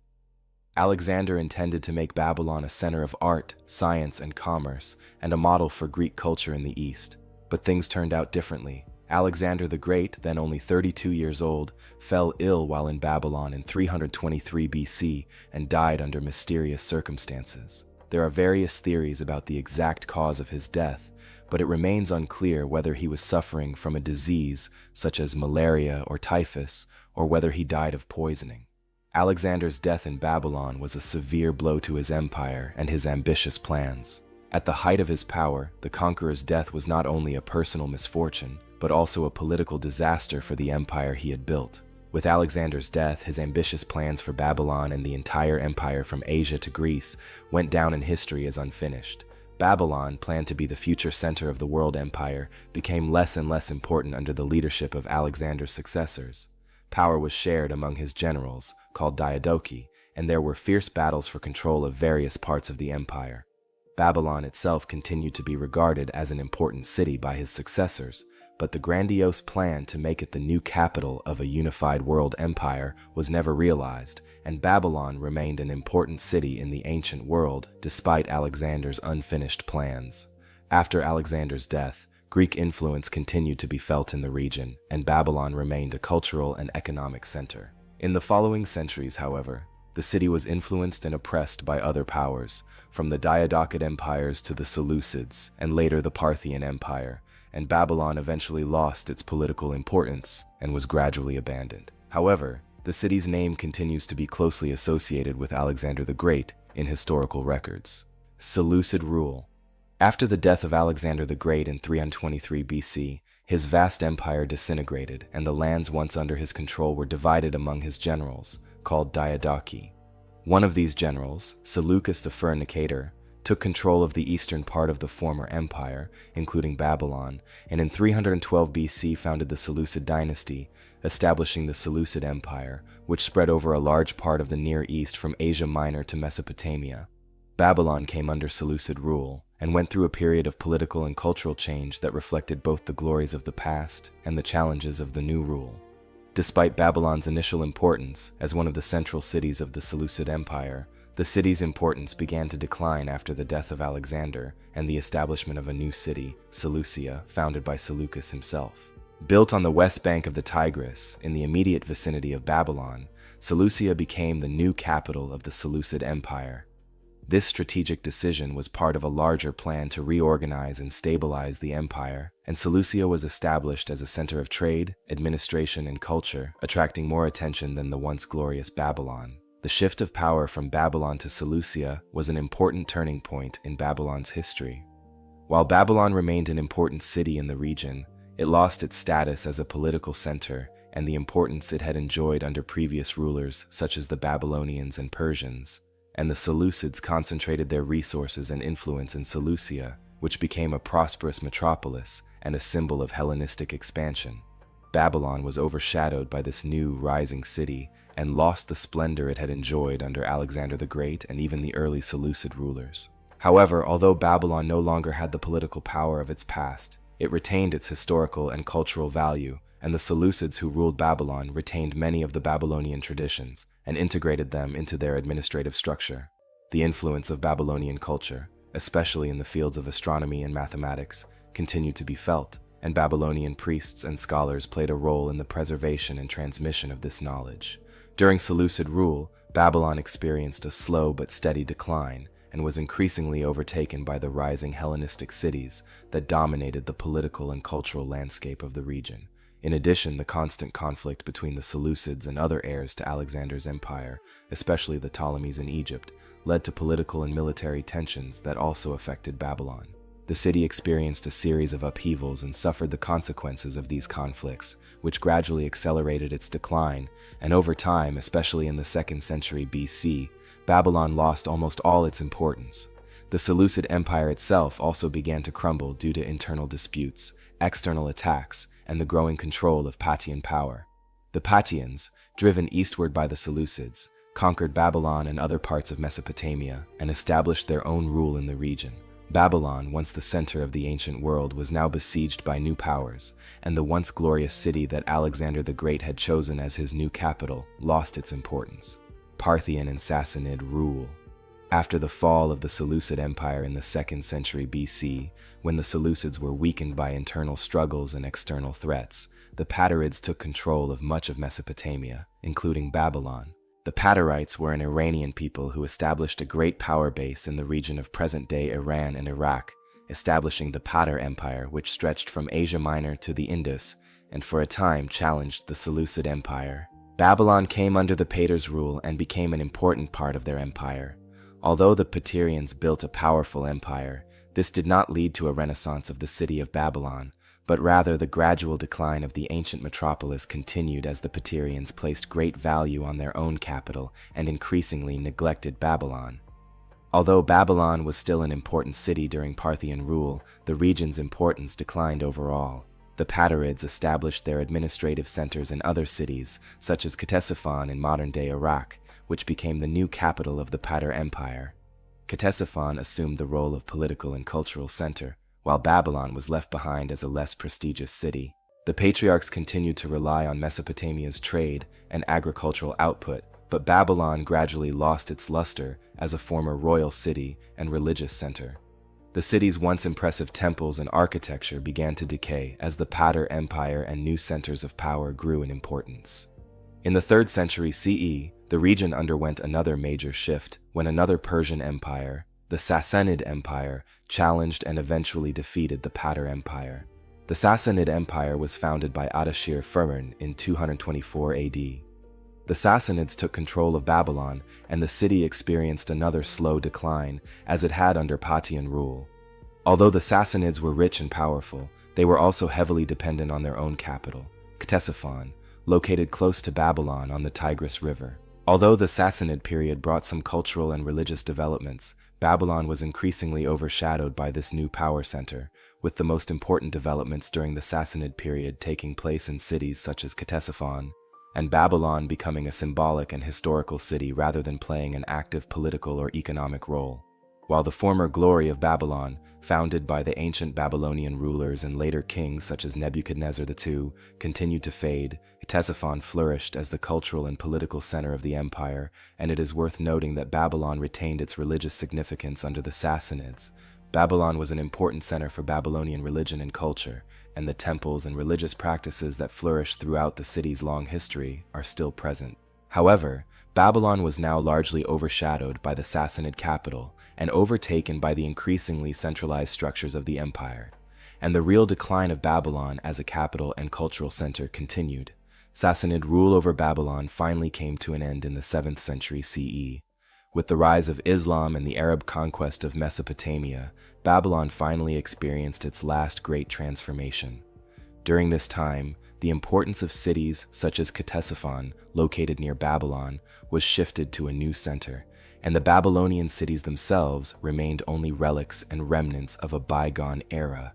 Alexander intended to make Babylon a center of art, science, and commerce, and a model for Greek culture in the East. But things turned out differently. Alexander the Great, then only 32 years old, fell ill while in Babylon in 323 BC and died under mysterious circumstances. There are various theories about the exact cause of his death, but it remains unclear whether he was suffering from a disease such as malaria or typhus, or whether he died of poisoning. Alexander's death in Babylon was a severe blow to his empire and his ambitious plans. At the height of his power, the conqueror's death was not only a personal misfortune, but also a political disaster for the empire he had built. With Alexander's death, his ambitious plans for Babylon and the entire empire from Asia to Greece went down in history as unfinished. Babylon, planned to be the future center of the world empire, became less and less important under the leadership of Alexander's successors. Power was shared among his generals, called diadochi, and there were fierce battles for control of various parts of the empire. Babylon itself continued to be regarded as an important city by his successors, but the grandiose plan to make it the new capital of a unified world empire was never realized, and Babylon remained an important city in the ancient world despite Alexander's unfinished plans. After Alexander's death, Greek influence continued to be felt in the region, and Babylon remained a cultural and economic center. In the following centuries, however, the city was influenced and oppressed by other powers, from the Diadochid empires to the Seleucids, and later the Parthian Empire, and Babylon eventually lost its political importance and was gradually abandoned. However, the city's name continues to be closely associated with Alexander the Great in historical records. Seleucid rule. After the death of Alexander the Great in 323 BC, his vast empire disintegrated, and the lands once under his control were divided among his generals, called diadochi. One of these generals, Seleucus the Furnicator, took control of the eastern part of the former empire, including Babylon, and in 312 BC founded the Seleucid dynasty, establishing the Seleucid Empire, which spread over a large part of the Near East from Asia Minor to Mesopotamia. Babylon came under Seleucid rule, and went through a period of political and cultural change that reflected both the glories of the past and the challenges of the new rule. Despite Babylon's initial importance as one of the central cities of the Seleucid Empire, the city's importance began to decline after the death of Alexander and the establishment of a new city, Seleucia, founded by Seleucus himself. Built on the west bank of the Tigris, in the immediate vicinity of Babylon, Seleucia became the new capital of the Seleucid Empire. This strategic decision was part of a larger plan to reorganize and stabilize the empire, and Seleucia was established as a center of trade, administration, and culture, attracting more attention than the once glorious Babylon. The shift of power from Babylon to Seleucia was an important turning point in Babylon's history. While Babylon remained an important city in the region, it lost its status as a political center and the importance it had enjoyed under previous rulers such as the Babylonians and Persians, and the Seleucids concentrated their resources and influence in Seleucia, which became a prosperous metropolis and a symbol of Hellenistic expansion. Babylon was overshadowed by this new rising city and lost the splendor it had enjoyed under Alexander the Great and even the early Seleucid rulers. However, although Babylon no longer had the political power of its past, it retained its historical and cultural value, and the Seleucids who ruled Babylon retained many of the Babylonian traditions and integrated them into their administrative structure. The influence of Babylonian culture, especially in the fields of astronomy and mathematics, continued to be felt, and Babylonian priests and scholars played a role in the preservation and transmission of this knowledge. During Seleucid rule, Babylon experienced a slow but steady decline and was increasingly overtaken by the rising Hellenistic cities that dominated the political and cultural landscape of the region. In addition, the constant conflict between the Seleucids and other heirs to Alexander's empire, especially the Ptolemies in Egypt, led to political and military tensions that also affected Babylon. The city experienced a series of upheavals and suffered the consequences of these conflicts, which gradually accelerated its decline, and over time, especially in the 2nd century BC, Babylon lost almost all its importance. The Seleucid Empire itself also began to crumble due to internal disputes, external attacks, and the growing control of Parthian power. The Parthians, driven eastward by the Seleucids, conquered Babylon and other parts of Mesopotamia and established their own rule in the region. Babylon, once the center of the ancient world, was now besieged by new powers, and the once glorious city that Alexander the Great had chosen as his new capital lost its importance. Parthian and Sassanid rule. After the fall of the Seleucid Empire in the 2nd century BC, when the Seleucids were weakened by internal struggles and external threats, the Parthians took control of much of Mesopotamia, including Babylon. The Parthians were an Iranian people who established a great power base in the region of present-day Iran and Iraq, establishing the Parthian Empire, which stretched from Asia Minor to the Indus, and for a time challenged the Seleucid Empire. Babylon came under the Parthians' rule and became an important part of their empire. Although the Parthians built a powerful empire, this did not lead to a renaissance of the city of Babylon, but rather the gradual decline of the ancient metropolis continued as the Parthians placed great value on their own capital and increasingly neglected Babylon. Although Babylon was still an important city during Parthian rule, the region's importance declined overall. The Parthians established their administrative centers in other cities, such as Ctesiphon in modern-day Iraq, which became the new capital of the Parthian Empire. Ctesiphon assumed the role of political and cultural center, while Babylon was left behind as a less prestigious city. The patriarchs continued to rely on Mesopotamia's trade and agricultural output, but Babylon gradually lost its luster as a former royal city and religious center. The city's once impressive temples and architecture began to decay as the Parthian Empire and new centers of power grew in importance. In the 3rd century CE, the region underwent another major shift when another Persian empire, the Sassanid Empire, challenged and eventually defeated the Parthian Empire. The Sassanid Empire was founded by Ardashir-Firman in 224 AD. The Sassanids took control of Babylon, and the city experienced another slow decline, as it had under Parthian rule. Although the Sassanids were rich and powerful, they were also heavily dependent on their own capital, Ctesiphon, located close to Babylon on the Tigris River. Although the Sassanid period brought some cultural and religious developments, Babylon was increasingly overshadowed by this new power center, with the most important developments during the Sassanid period taking place in cities such as Ctesiphon, and Babylon becoming a symbolic and historical city rather than playing an active political or economic role. While the former glory of Babylon, founded by the ancient Babylonian rulers and later kings such as Nebuchadnezzar II, continued to fade, Ctesiphon flourished as the cultural and political center of the empire, and it is worth noting that Babylon retained its religious significance under the Sassanids. Babylon was an important center for Babylonian religion and culture, and the temples and religious practices that flourished throughout the city's long history are still present. However, Babylon was now largely overshadowed by the Sassanid capital and overtaken by the increasingly centralized structures of the empire, and the real decline of Babylon as a capital and cultural center continued. Sassanid rule over Babylon finally came to an end in the 7th century CE. With the rise of Islam and the Arab conquest of Mesopotamia, Babylon finally experienced its last great transformation. During this time, the importance of cities such as Ctesiphon, located near Babylon, was shifted to a new center, and the Babylonian cities themselves remained only relics and remnants of a bygone era.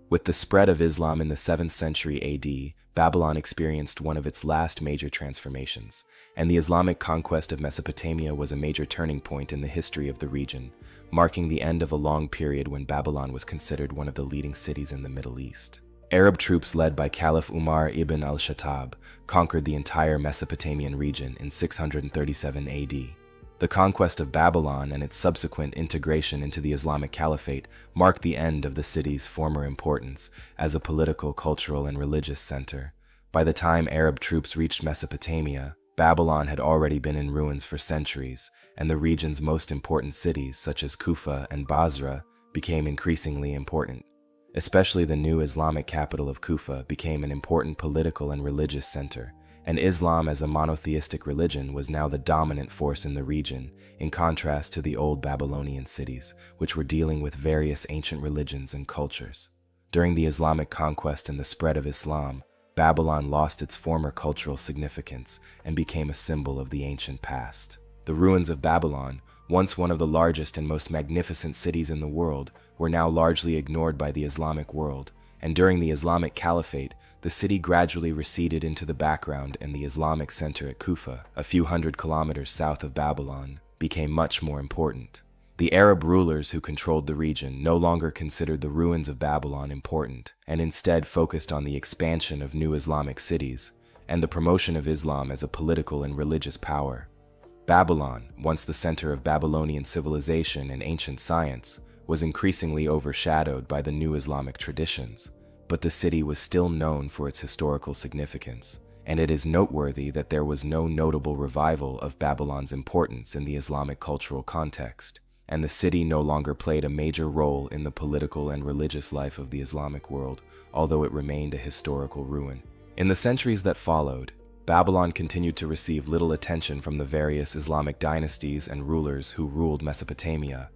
With the spread of Islam in the 7th century AD, Babylon experienced one of its last major transformations, and the Islamic conquest of Mesopotamia was a major turning point in the history of the region, marking the end of a long period when Babylon was considered one of the leading cities in the Middle East. Arab troops led by Caliph Umar ibn al-Khattab conquered the entire Mesopotamian region in 637 AD. The conquest of Babylon and its subsequent integration into the Islamic Caliphate marked the end of the city's former importance as a political, cultural, and religious center. By the time Arab troops reached Mesopotamia, Babylon had already been in ruins for centuries, and the region's most important cities, such as Kufa and Basra, became increasingly important. Especially the new Islamic capital of Kufa became an important political and religious center, and Islam as a monotheistic religion was now the dominant force in the region, in contrast to the old Babylonian cities, which were dealing with various ancient religions and cultures. During the Islamic conquest and the spread of Islam, Babylon lost its former cultural significance and became a symbol of the ancient past. The ruins of Babylon, once one of the largest and most magnificent cities in the world, were now largely ignored by the Islamic world, and during the Islamic Caliphate, the city gradually receded into the background, and the Islamic center at Kufa, a few hundred kilometers south of Babylon, became much more important. The Arab rulers who controlled the region no longer considered the ruins of Babylon important, and instead focused on the expansion of new Islamic cities and the promotion of Islam as a political and religious power. Babylon, once the center of Babylonian civilization and ancient science, was increasingly overshadowed by the new Islamic traditions, but the city was still known for its historical significance, and it is noteworthy that there was no notable revival of Babylon's importance in the Islamic cultural context, and the city no longer played a major role in the political and religious life of the Islamic world, although it remained a historical ruin. In the centuries that followed, Babylon continued to receive little attention from the various Islamic dynasties and rulers who ruled Mesopotamia.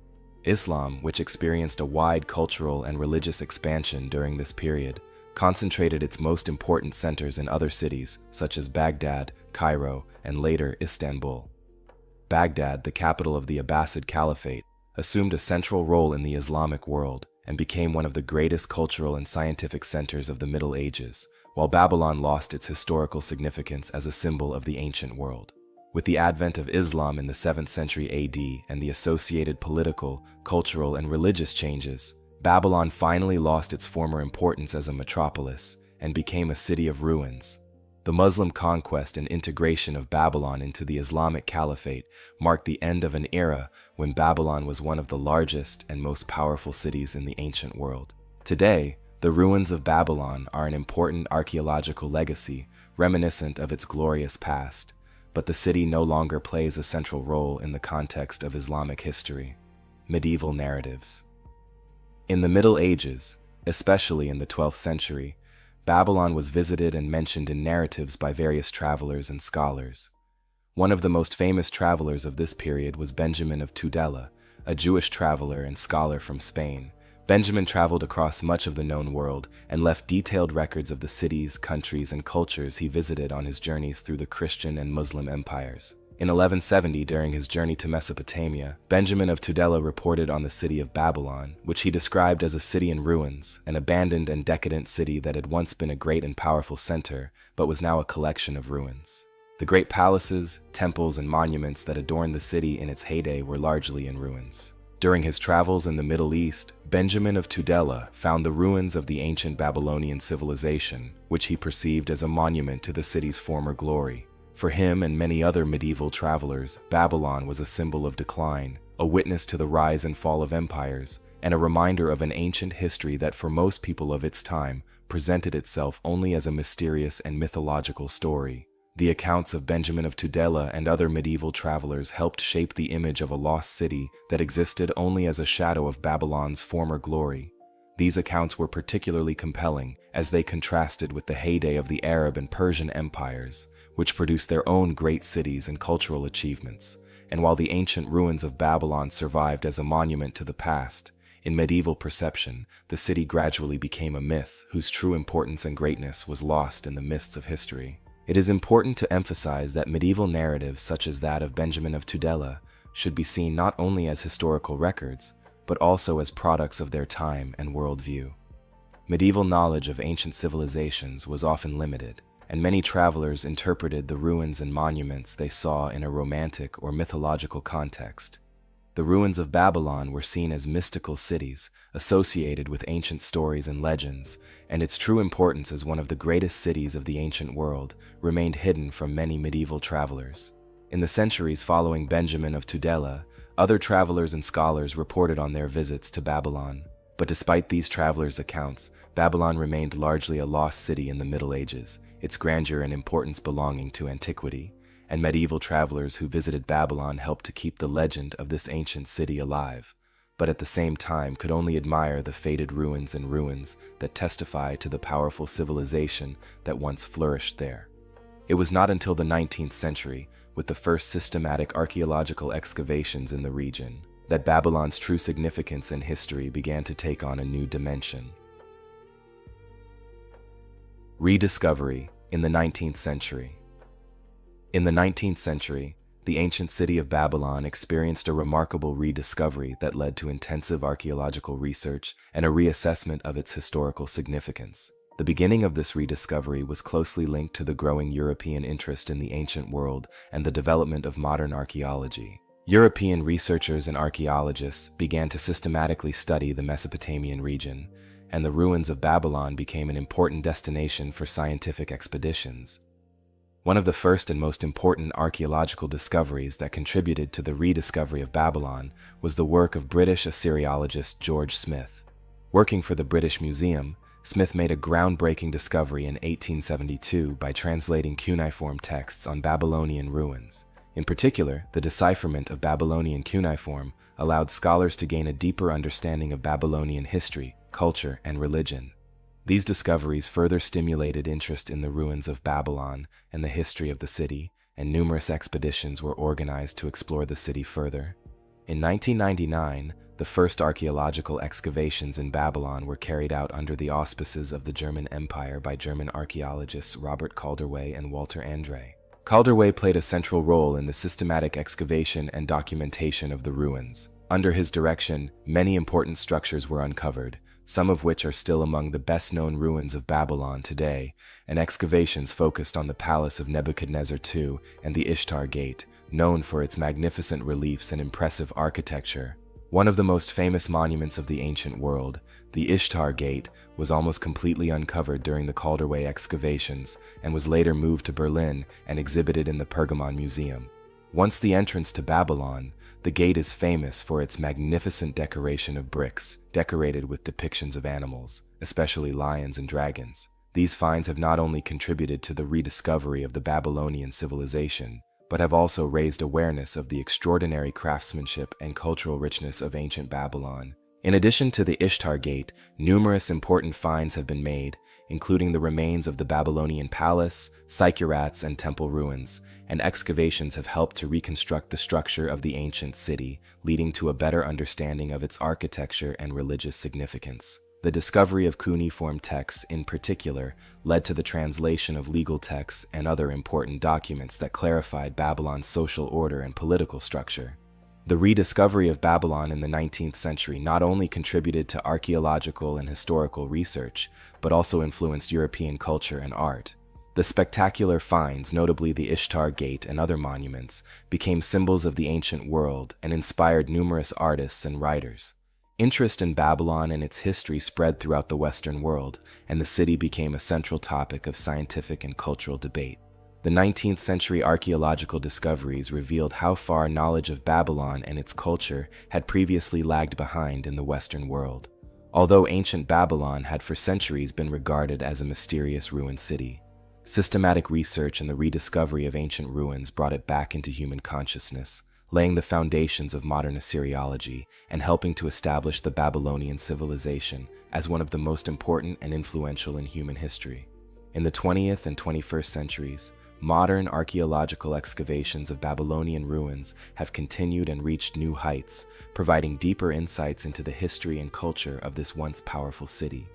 Islam, which experienced a wide cultural and religious expansion during this period, concentrated its most important centers in other cities such as Baghdad, Cairo, and later Istanbul. Baghdad, the capital of the Abbasid Caliphate, assumed a central role in the Islamic world and became one of the greatest cultural and scientific centers of the Middle Ages, while Babylon lost its historical significance as a symbol of the ancient world. With the advent of Islam in the 7th century AD and the associated political, cultural, and religious changes, Babylon finally lost its former importance as a metropolis and became a city of ruins. The Muslim conquest and integration of Babylon into the Islamic Caliphate marked the end of an era when Babylon was one of the largest and most powerful cities in the ancient world. Today, the ruins of Babylon are an important archaeological legacy reminiscent of its glorious past, but the city no longer plays a central role in the context of Islamic history. Medieval narratives. In the Middle Ages, especially in the 12th century, Babylon was visited and mentioned in narratives by various travelers and scholars. One of the most famous travelers of this period was Benjamin of Tudela, a Jewish traveler and scholar from Spain. Benjamin traveled across much of the known world and left detailed records of the cities, countries, and cultures he visited on his journeys through the Christian and Muslim empires. In 1170, during his journey to Mesopotamia, Benjamin of Tudela reported on the city of Babylon, which he described as a city in ruins, an abandoned and decadent city that had once been a great and powerful center, but was now a collection of ruins. The great palaces, temples, and monuments that adorned the city in its heyday were largely in ruins. During his travels in the Middle East, Benjamin of Tudela found the ruins of the ancient Babylonian civilization, which he perceived as a monument to the city's former glory. For him and many other medieval travelers, Babylon was a symbol of decline, a witness to the rise and fall of empires, and a reminder of an ancient history that for most people of its time presented itself only as a mysterious and mythological story. The accounts of Benjamin of Tudela and other medieval travelers helped shape the image of a lost city that existed only as a shadow of Babylon's former glory. These accounts were particularly compelling as they contrasted with the heyday of the Arab and Persian empires, which produced their own great cities and cultural achievements. And while the ancient ruins of Babylon survived as a monument to the past, in medieval perception, the city gradually became a myth whose true importance and greatness was lost in the mists of history. It is important to emphasize that medieval narratives such as that of Benjamin of Tudela should be seen not only as historical records, but also as products of their time and worldview. Medieval knowledge of ancient civilizations was often limited, and many travelers interpreted the ruins and monuments they saw in a romantic or mythological context. The ruins of Babylon were seen as mystical cities, associated with ancient stories and legends, and its true importance as one of the greatest cities of the ancient world remained hidden from many medieval travelers. In the centuries following Benjamin of Tudela, other travelers and scholars reported on their visits to Babylon. But despite these travelers' accounts, Babylon remained largely a lost city in the Middle Ages, its grandeur and importance belonging to antiquity, and medieval travelers who visited Babylon helped to keep the legend of this ancient city alive. but at the same time could only admire the faded ruins and ruins that testify to the powerful civilization that once flourished there. It was not until the 19th century, with the first systematic archaeological excavations in the region, that Babylon's true significance in history began to take on a new dimension. Rediscovery in the 19th century. In the 19th century, the ancient city of Babylon experienced a remarkable rediscovery that led to intensive archaeological research and a reassessment of its historical significance. The beginning of this rediscovery was closely linked to the growing European interest in the ancient world and the development of modern archaeology. European researchers and archaeologists began to systematically study the Mesopotamian region, and the ruins of Babylon became an important destination for scientific expeditions. One of the first and most important archaeological discoveries that contributed to the rediscovery of Babylon was the work of British Assyriologist George Smith. Working for the British Museum, Smith made a groundbreaking discovery in 1872 by translating cuneiform texts on Babylonian ruins. In particular, the decipherment of Babylonian cuneiform allowed scholars to gain a deeper understanding of Babylonian history, culture, and religion. These discoveries further stimulated interest in the ruins of Babylon and the history of the city, and numerous expeditions were organized to explore the city further. In 1999, the first archaeological excavations in Babylon were carried out under the auspices of the German Empire by German archaeologists Robert Calderwey and Walter Andre. Calderwey played a central role in the systematic excavation and documentation of the ruins. Under his direction, many important structures were uncovered, some of which are still among the best-known ruins of Babylon today, and excavations focused on the palace of Nebuchadnezzar II and the Ishtar Gate, known for its magnificent reliefs and impressive architecture. One of the most famous monuments of the ancient world, the Ishtar Gate, was almost completely uncovered during the Calderwey excavations and was later moved to Berlin and exhibited in the Pergamon Museum. Once the entrance to Babylon, the gate is famous for its magnificent decoration of bricks, decorated with depictions of animals, especially lions and dragons. These finds have not only contributed to the rediscovery of the Babylonian civilization, but have also raised awareness of the extraordinary craftsmanship and cultural richness of ancient Babylon. In addition to the Ishtar Gate, numerous important finds have been made, including the remains of the Babylonian palace, ziggurats, and temple ruins, and excavations have helped to reconstruct the structure of the ancient city, leading to a better understanding of its architecture and religious significance. The discovery of cuneiform texts, in particular, led to the translation of legal texts and other important documents that clarified Babylon's social order and political structure. The rediscovery of Babylon in the 19th century not only contributed to archaeological and historical research, but also influenced European culture and art. The spectacular finds, notably the Ishtar Gate and other monuments, became symbols of the ancient world and inspired numerous artists and writers. Interest in Babylon and its history spread throughout the Western world, and the city became a central topic of scientific and cultural debate. The 19th century archaeological discoveries revealed how far knowledge of Babylon and its culture had previously lagged behind in the Western world. Although ancient Babylon had for centuries been regarded as a mysterious ruined city, systematic research and the rediscovery of ancient ruins brought it back into human consciousness, laying the foundations of modern Assyriology and helping to establish the Babylonian civilization as one of the most important and influential in human history. In the 20th and 21st centuries, modern archaeological excavations of Babylonian ruins have continued and reached new heights, providing deeper insights into the history and culture of this once powerful city.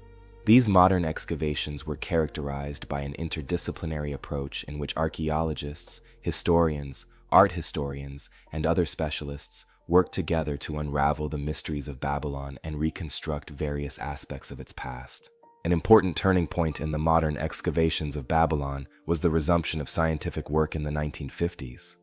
These modern excavations were characterized by an interdisciplinary approach in which archaeologists, historians, art historians, and other specialists work together to unravel the mysteries of Babylon and reconstruct various aspects of its past. An important turning point in the modern excavations of Babylon was the resumption of scientific work in the 1950s.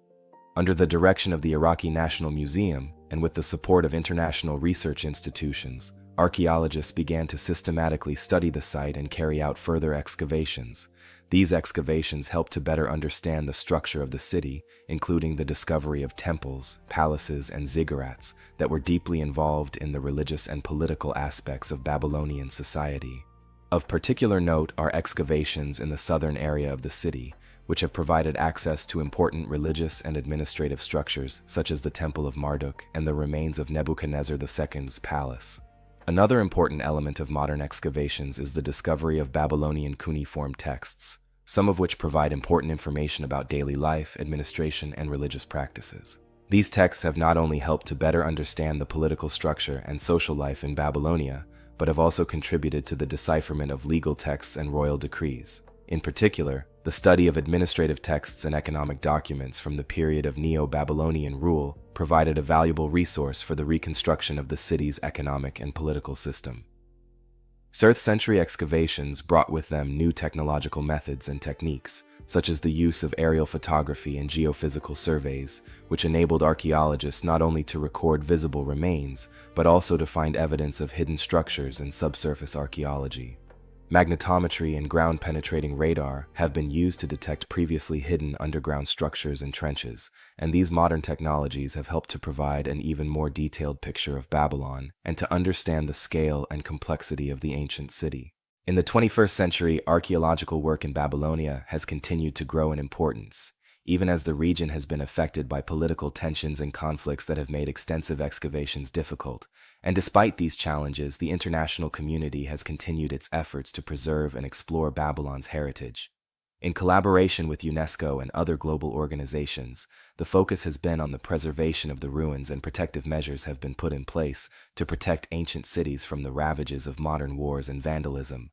Under the direction of the Iraqi National Museum, and with the support of international research institutions, archaeologists began to systematically study the site and carry out further excavations. These excavations helped to better understand the structure of the city, including the discovery of temples, palaces, and ziggurats that were deeply involved in the religious and political aspects of Babylonian society. Of particular note are excavations in the southern area of the city, which have provided access to important religious and administrative structures such as the Temple of Marduk and the remains of Nebuchadnezzar II's palace. Another important element of modern excavations is the discovery of Babylonian cuneiform texts, some of which provide important information about daily life, administration, and religious practices. These texts have not only helped to better understand the political structure and social life in Babylonia, but have also contributed to the decipherment of legal texts and royal decrees. In particular, the study of administrative texts and economic documents from the period of Neo-Babylonian rule provided a valuable resource for the reconstruction of the city's economic and political system. 3rd century excavations brought with them new technological methods and techniques, such as the use of aerial photography and geophysical surveys, which enabled archaeologists not only to record visible remains, but also to find evidence of hidden structures in subsurface archaeology. Magnetometry and ground-penetrating radar have been used to detect previously hidden underground structures and trenches, and these modern technologies have helped to provide an even more detailed picture of Babylon and to understand the scale and complexity of the ancient city. In the 21st century, archaeological work in Babylonia has continued to grow in importance, even as the region has been affected by political tensions and conflicts that have made extensive excavations difficult. And despite these challenges, the international community has continued its efforts to preserve and explore Babylon's heritage. In collaboration with UNESCO and other global organizations, the focus has been on the preservation of the ruins, and protective measures have been put in place to protect ancient cities from the ravages of modern wars and vandalism.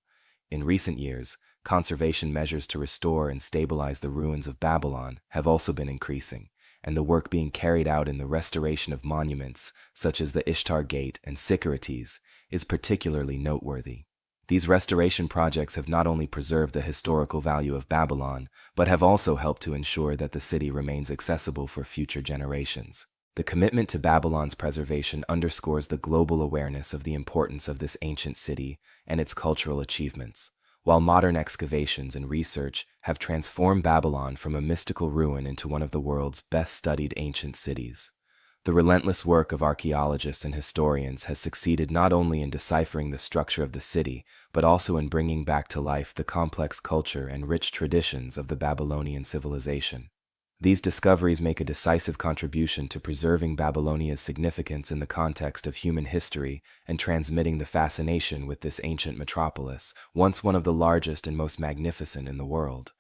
In recent years, conservation measures to restore and stabilize the ruins of Babylon have also been increasing, and the work being carried out in the restoration of monuments, such as the Ishtar Gate and Syncrates, is particularly noteworthy. These restoration projects have not only preserved the historical value of Babylon, but have also helped to ensure that the city remains accessible for future generations. The commitment to Babylon's preservation underscores the global awareness of the importance of this ancient city and its cultural achievements. While modern excavations and research have transformed Babylon from a mystical ruin into one of the world's best-studied ancient cities, the relentless work of archaeologists and historians has succeeded not only in deciphering the structure of the city, but also in bringing back to life the complex culture and rich traditions of the Babylonian civilization. These discoveries make a decisive contribution to preserving Babylonia's significance in the context of human history and transmitting the fascination with this ancient metropolis, once one of the largest and most magnificent in the world.